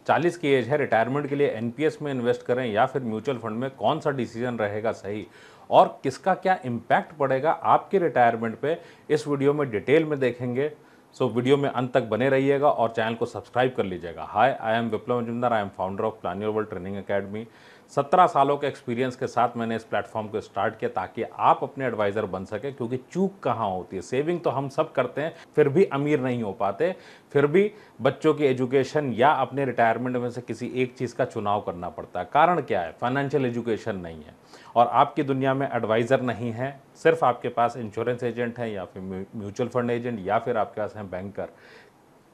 40 की एज है, रिटायरमेंट के लिए एनपीएस में इन्वेस्ट करें या फिर म्यूचुअल फंड में, कौन सा डिसीजन रहेगा सही और किसका क्या इम्पैक्ट पड़ेगा आपके रिटायरमेंट पे, इस वीडियो में डिटेल में देखेंगे। सो वीडियो में अंत तक बने रहिएगा और चैनल को सब्सक्राइब कर लीजिएगा। Hi, I am Viplav Majumdar, I am founder of Plan Your World Training Academy. 17 सालों के एक्सपीरियंस के साथ मैंने इस प्लेटफॉर्म को स्टार्ट किया ताकि आप अपने एडवाइज़र बन सके, क्योंकि चूक कहाँ होती है, सेविंग तो हम सब करते हैं फिर भी अमीर नहीं हो पाते, फिर भी बच्चों की एजुकेशन या अपने रिटायरमेंट में से किसी एक चीज़ का चुनाव करना पड़ता है। कारण क्या है? फाइनेंशियल एजुकेशन नहीं है और आपकी दुनिया में एडवाइज़र नहीं है, सिर्फ आपके पास इंश्योरेंस एजेंट है या फिर म्यूचुअल फंड एजेंट या फिर आपके पास हैं बैंकर।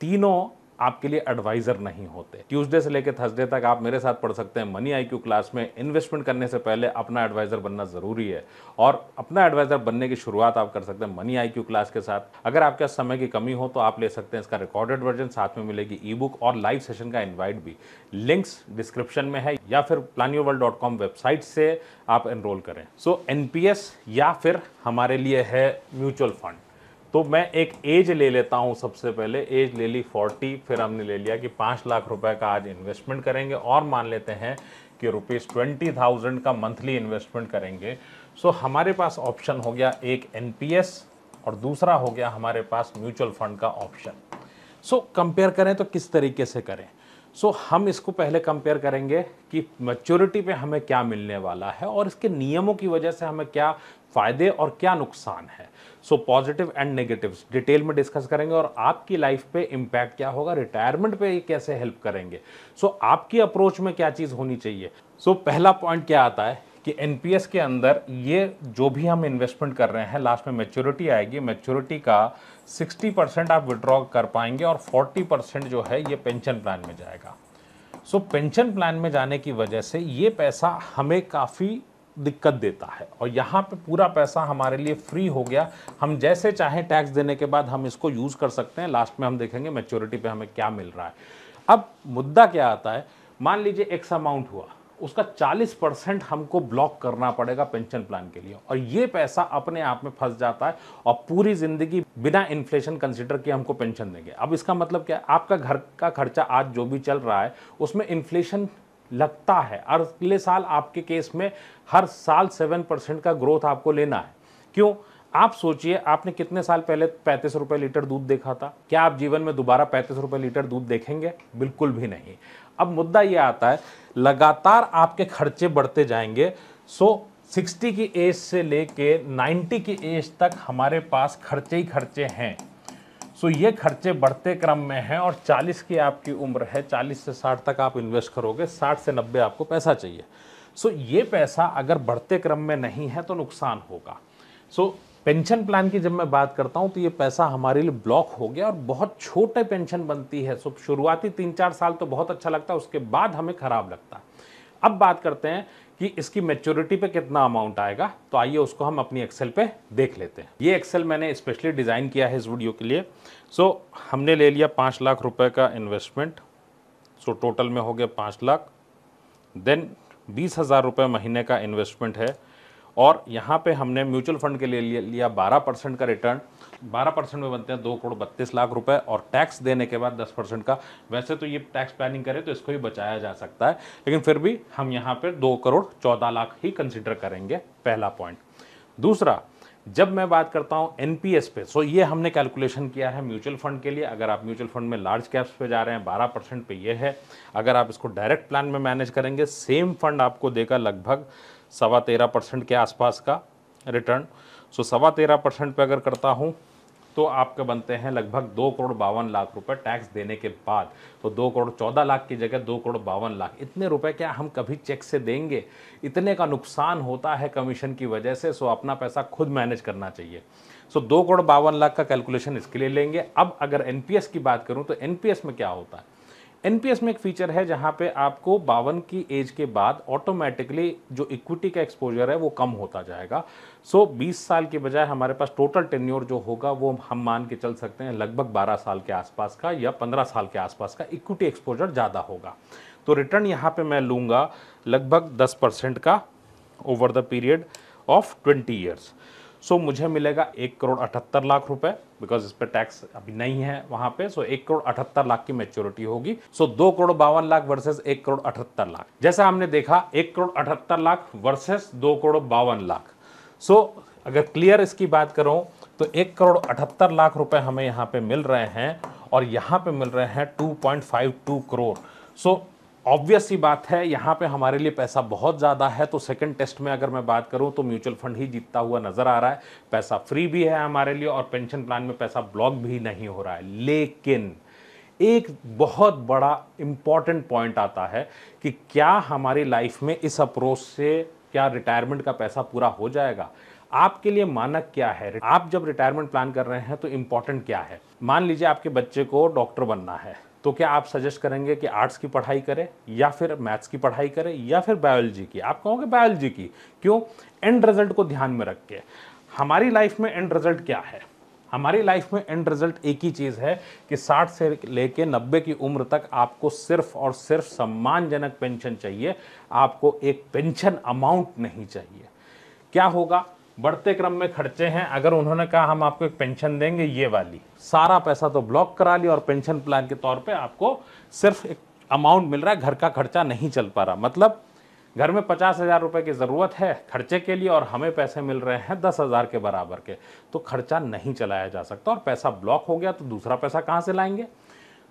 तीनों आपके लिए एडवाइज़र नहीं होते। ट्यूसडे से लेकर थर्सडे तक आप मेरे साथ पढ़ सकते हैं मनी आईक्यू क्लास में। इन्वेस्टमेंट करने से पहले अपना एडवाइज़र बनना ज़रूरी है और अपना एडवाइज़र बनने की शुरुआत आप कर सकते हैं मनी आईक्यू क्लास के साथ। अगर आपके पास समय की कमी हो तो आप ले सकते हैं इसका रिकॉर्डेड वर्जन, साथ में मिलेगी ई बुक और लाइव सेशन का इन्वाइट भी। लिंक्स डिस्क्रिप्शन में है या फिर planyourworld.com वेबसाइट से आप एनरोल करें। सो एनपीएस या फिर हमारे लिए है म्यूचुअल फंड। तो मैं एक एज ले लेता हूं। सबसे पहले एज ले ली 40, फिर हमने ले लिया कि 5 लाख रुपए का आज इन्वेस्टमेंट करेंगे और मान लेते हैं कि ₹20,000 का मंथली इन्वेस्टमेंट करेंगे। सो हमारे पास ऑप्शन हो गया एक एनपीएस और दूसरा हो गया हमारे पास म्यूचुअल फंड का ऑप्शन। सो कंपेयर करें तो किस तरीके से करें? सो हम इसको पहले कंपेयर करेंगे कि मैच्योरिटी पे हमें क्या मिलने वाला है और इसके नियमों की वजह से हमें क्या फायदे और क्या नुकसान है। So positive and negatives detail में डिस्कस करेंगे और आपकी लाइफ पे इम्पैक्ट क्या होगा, रिटायरमेंट पे ये कैसे हेल्प करेंगे। सो आपकी अप्रोच में क्या चीज़ होनी चाहिए। सो पहला पॉइंट क्या आता है कि एनपीएस के अंदर ये जो भी हम इन्वेस्टमेंट कर रहे हैं लास्ट में मैच्योरिटी आएगी, मैच्योरिटी का 60% आप विड्रॉ कर पाएंगे और 40% जो है ये पेंशन प्लान में जाएगा। सो पेंशन प्लान में जाने की वजह से ये पैसा हमें काफ़ी दिक्कत देता है और यहाँ पे पूरा पैसा हमारे लिए फ्री हो गया। हम जैसे चाहें टैक्स देने के बाद हम इसको यूज़ कर सकते हैं। लास्ट में हम देखेंगे मैच्योरिटी पे हमें क्या मिल रहा है। अब मुद्दा क्या आता है, मान लीजिए एक्स अमाउंट हुआ, उसका 40% हमको ब्लॉक करना पड़ेगा पेंशन प्लान के लिए और ये पैसा अपने आप में फंस जाता है और पूरी जिंदगी बिना इन्फ्लेशन कंसीडर किए हमको पेंशन देंगे। अब इसका मतलब क्या है, आपका घर का खर्चा आज जो भी चल रहा है उसमें इन्फ्लेशन लगता है। अगले साल आपके केस में हर साल 7% का ग्रोथ आपको लेना है। क्यों? आप सोचिए, आपने कितने साल पहले 35 रुपए लीटर दूध देखा था? क्या आप जीवन में दोबारा 35 रुपए लीटर दूध देखेंगे? बिल्कुल भी नहीं। अब मुद्दा यह आता है, लगातार आपके खर्चे बढ़ते जाएंगे। सो 60 की एज से लेके 90 की एज तक हमारे पास खर्चे ही खर्चे हैं। सो ये खर्चे बढ़ते क्रम में हैं और 40 की आपकी उम्र है, 40 से 60 तक आप इन्वेस्ट करोगे, 60 से 90 आपको पैसा चाहिए। सो ये पैसा अगर बढ़ते क्रम में नहीं है तो नुकसान होगा। सो पेंशन प्लान की जब मैं बात करता हूं तो ये पैसा हमारे लिए ब्लॉक हो गया और बहुत छोटे पेंशन बनती है। सो शुरुआती 3-4 साल तो बहुत अच्छा लगता है, उसके बाद हमें खराब लगता है। अब बात करते हैं कि इसकी मैच्योरिटी पे कितना अमाउंट आएगा, तो आइए उसको हम अपनी एक्सेल पे देख लेते हैं। ये एक्सेल मैंने स्पेशली डिज़ाइन किया है इस वीडियो के लिए। सो हमने ले लिया 5 लाख रुपए का इन्वेस्टमेंट। सो टोटल में हो गया 5 लाख। देन 20,000 रुपये महीने का इन्वेस्टमेंट है और यहाँ पे हमने म्यूचुअल फंड के लिए लिया 12% का रिटर्न। 12% में बनते हैं 2,32,00,000 रुपए और टैक्स देने के बाद 10% का। वैसे तो ये टैक्स प्लानिंग करें तो इसको भी बचाया जा सकता है, लेकिन फिर भी हम यहाँ पे 2,14,00,000 ही कंसिडर करेंगे, पहला पॉइंट। दूसरा, जब मैं बात करता हूँ एनपीएस पे, सो ये हमने कैलकुलेशन किया है म्यूचुअल फंड के लिए। अगर आप म्यूचुअल फंड में लार्ज कैप्स पे जा रहे हैं 12% पे ये है। अगर आप इसको डायरेक्ट प्लान में मैनेज करेंगे, सेम फंड आपको देगा लगभग 13.25% के आसपास का रिटर्न। सो 13.25% पे अगर करता हूँ तो आपके बनते हैं लगभग 2,52,00,000 रुपए टैक्स देने के बाद। तो 2,14,00,000 की जगह 2,52,00,000। इतने रुपए क्या हम कभी चेक से देंगे? इतने का नुकसान होता है कमीशन की वजह से। सो अपना पैसा खुद मैनेज करना चाहिए। सो 2,52,00,000 का कैलकुलेशन इसके लिए लेंगे। अब अगर एनपीएस की बात करूं तो एनपीएस में क्या होता है? एनपीएस में एक फीचर है जहां पे आपको 52 की एज के बाद ऑटोमेटिकली जो इक्विटी का एक्सपोजर है वो कम होता जाएगा। सो 20 साल की बजाय हमारे पास टोटल टेन्योर जो होगा वो हम मान के चल सकते हैं लगभग 12 साल के आसपास का या 15 साल के आसपास का इक्विटी एक्सपोजर ज़्यादा होगा। तो रिटर्न यहाँ पे मैं लूँगा लगभग 10% का over the period of 20 years. So मुझे मिलेगा 1,78,00,000 रुपए, बिकॉज इस पे टैक्स अभी नहीं है वहां पे। सो 1,78,00,000 की मैच्योरिटी होगी। सो 2,52,00,000 वर्सेस 1,78,00,000। जैसा हमने देखा 1,78,00,000 वर्सेस 2,52,00,000। सो अगर क्लियर इसकी बात करूं तो 1,78,00,000 रुपए हमें यहाँ पे मिल रहे हैं और यहाँ पे मिल रहे हैं 2.52 करोड़। सो ऑब्वियस सी बात है यहाँ पे हमारे लिए पैसा बहुत ज़्यादा है। तो सेकंड टेस्ट में अगर मैं बात करूँ तो म्यूचुअल फंड ही जीतता हुआ नजर आ रहा है। पैसा फ्री भी है हमारे लिए और पेंशन प्लान में पैसा ब्लॉक भी नहीं हो रहा है। लेकिन एक बहुत बड़ा इंपॉर्टेंट पॉइंट आता है कि क्या हमारी लाइफ में इस अप्रोच से क्या रिटायरमेंट का पैसा पूरा हो जाएगा। आपके लिए मानक क्या है? आप जब रिटायरमेंट प्लान कर रहे हैं तो इंपॉर्टेंट क्या है? मान लीजिए आपके बच्चे को डॉक्टर बनना है, तो क्या आप सजेस्ट करेंगे कि आर्ट्स की पढ़ाई करे या फिर मैथ्स की पढ़ाई करे या फिर बायोलॉजी की? आप कहोगे बायोलॉजी की। क्यों? एंड रिजल्ट को ध्यान में रख के। हमारी लाइफ में एंड रिजल्ट क्या है? हमारी लाइफ में एंड रिजल्ट एक ही चीज है कि 60 से लेके 90 की उम्र तक आपको सिर्फ और सिर्फ सम्मानजनक पेंशन चाहिए। आपको एक पेंशन अमाउंट नहीं चाहिए। क्या होगा? बढ़ते क्रम में खर्चे हैं। अगर उन्होंने कहा हम आपको एक पेंशन देंगे ये वाली, सारा पैसा तो ब्लॉक करा लिया और पेंशन प्लान के तौर पे आपको सिर्फ एक अमाउंट मिल रहा है, घर का खर्चा नहीं चल पा रहा। मतलब घर में 50,000 रुपए की ज़रूरत है खर्चे के लिए और हमें पैसे मिल रहे हैं 10,000 के बराबर के, तो खर्चा नहीं चलाया जा सकता और पैसा ब्लॉक हो गया तो दूसरा पैसा कहाँ से लाएंगे?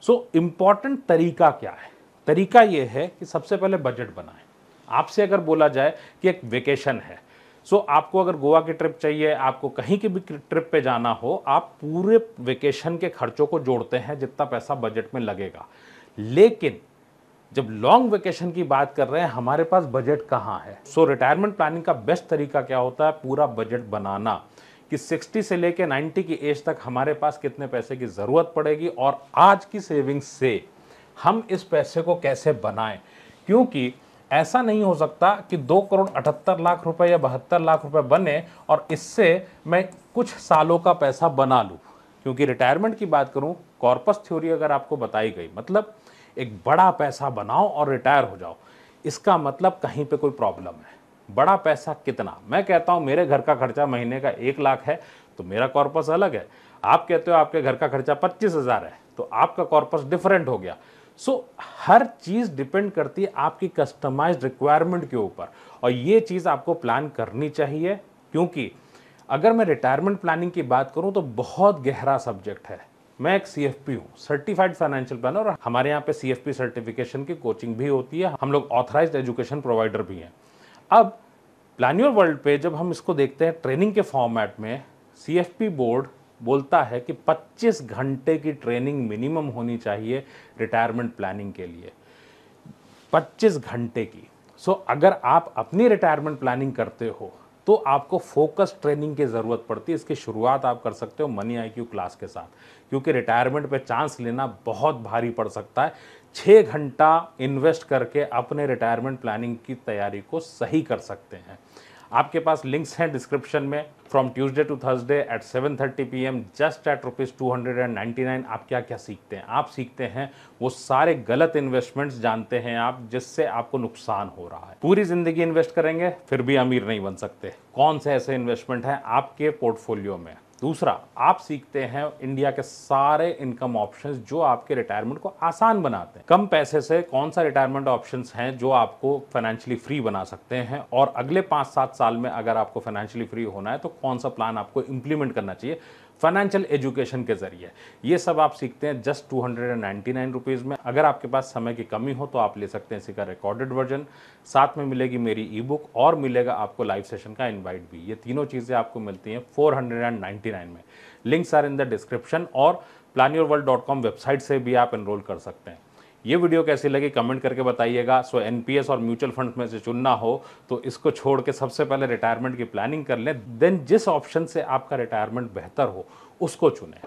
सो इम्पॉर्टेंट तरीका क्या है? तरीका ये है कि सबसे पहले बजट बनाएं। आपसे अगर बोला जाए कि एक वेकेशन है, सो आपको अगर गोवा की ट्रिप चाहिए, आपको कहीं की भी ट्रिप पे जाना हो, आप पूरे वेकेशन के खर्चों को जोड़ते हैं जितना पैसा बजट में लगेगा। लेकिन जब लॉन्ग वेकेशन की बात कर रहे हैं हमारे पास बजट कहाँ है? सो रिटायरमेंट प्लानिंग का बेस्ट तरीका क्या होता है? पूरा बजट बनाना कि 60 से लेके 90 की एज तक हमारे पास कितने पैसे की ज़रूरत पड़ेगी और आज की सेविंग्स से हम इस पैसे को कैसे बनाएं। क्योंकि ऐसा नहीं हो सकता कि 2,78,00,000 रुपए या 72 लाख रुपए बने और इससे मैं कुछ सालों का पैसा बना लूं। क्योंकि रिटायरमेंट की बात करूं, कॉर्पस थ्योरी अगर आपको बताई गई, मतलब एक बड़ा पैसा बनाओ और रिटायर हो जाओ, इसका मतलब कहीं पे कोई प्रॉब्लम है। बड़ा पैसा कितना? मैं कहता हूं मेरे घर का खर्चा महीने का 1 लाख है तो मेरा कॉर्पस अलग है। आप कहते हो आपके घर का खर्चा 25,000 है तो आपका कॉर्पस डिफरेंट हो गया। सो हर चीज डिपेंड करती है आपकी कस्टमाइज्ड रिक्वायरमेंट के ऊपर और ये चीज आपको प्लान करनी चाहिए। क्योंकि अगर मैं रिटायरमेंट प्लानिंग की बात करूं तो बहुत गहरा सब्जेक्ट है। मैं एक CFP हूं, सर्टिफाइड फाइनेंशियल प्लानर, और हमारे यहाँ पे CFP सर्टिफिकेशन की कोचिंग भी होती है। हम लोग ऑथराइज्ड एजुकेशन प्रोवाइडर भी हैं। अब प्लान योर वर्ल्ड पे जब हम इसको देखते हैं ट्रेनिंग के फॉर्मेट में, CFP बोर्ड बोलता है कि 25 घंटे की ट्रेनिंग मिनिमम होनी चाहिए रिटायरमेंट प्लानिंग के लिए। 25 घंटे की। सो अगर आप अपनी रिटायरमेंट प्लानिंग करते हो तो आपको फोकस ट्रेनिंग की ज़रूरत पड़ती है। इसकी शुरुआत आप कर सकते हो मनी IQ क्लास के साथ, क्योंकि रिटायरमेंट पे चांस लेना बहुत भारी पड़ सकता है। 6 घंटा इन्वेस्ट करके अपने रिटायरमेंट प्लानिंग की तैयारी को सही कर सकते हैं। आपके पास लिंक्स हैं डिस्क्रिप्शन में। From Tuesday to Thursday at 7:30 PM just at ₹299। आप क्या क्या सीखते हैं? आप सीखते हैं वो सारे गलत इन्वेस्टमेंट्स जानते हैं आप, जिससे आपको नुकसान हो रहा है। पूरी जिंदगी इन्वेस्ट करेंगे फिर भी अमीर नहीं बन सकते। कौन से ऐसे इन्वेस्टमेंट हैं आपके पोर्टफोलियो में? दूसरा, आप सीखते हैं इंडिया के सारे इनकम ऑप्शंस जो आपके रिटायरमेंट को आसान बनाते हैं। कम पैसे से कौन सा रिटायरमेंट ऑप्शंस हैं जो आपको फाइनेंशियली फ्री बना सकते हैं, और अगले 5-7 साल में अगर आपको फाइनेंशियली फ्री होना है तो कौन सा प्लान आपको इंप्लीमेंट करना चाहिए फाइनेंशियल एजुकेशन के जरिए। ये सब आप सीखते हैं जस्ट ₹299 में। अगर आपके पास समय की कमी हो तो आप ले सकते हैं इसी का रिकॉर्डेड वर्जन। साथ में मिलेगी मेरी ई-बुक और मिलेगा आपको लाइव सेशन का इनवाइट भी। ये तीनों चीज़ें आपको मिलती हैं 499 में। Links are in the description और planyourworld.com वेबसाइट से भी आप एनरोल कर सकते हैं। ये वीडियो कैसी लगी कमेंट करके बताइएगा। सो NPS और म्यूचुअल फंड में से चुनना हो तो इसको छोड़ के सबसे पहले रिटायरमेंट की प्लानिंग कर लें, देन जिस ऑप्शन से आपका रिटायरमेंट बेहतर हो उसको चुनें।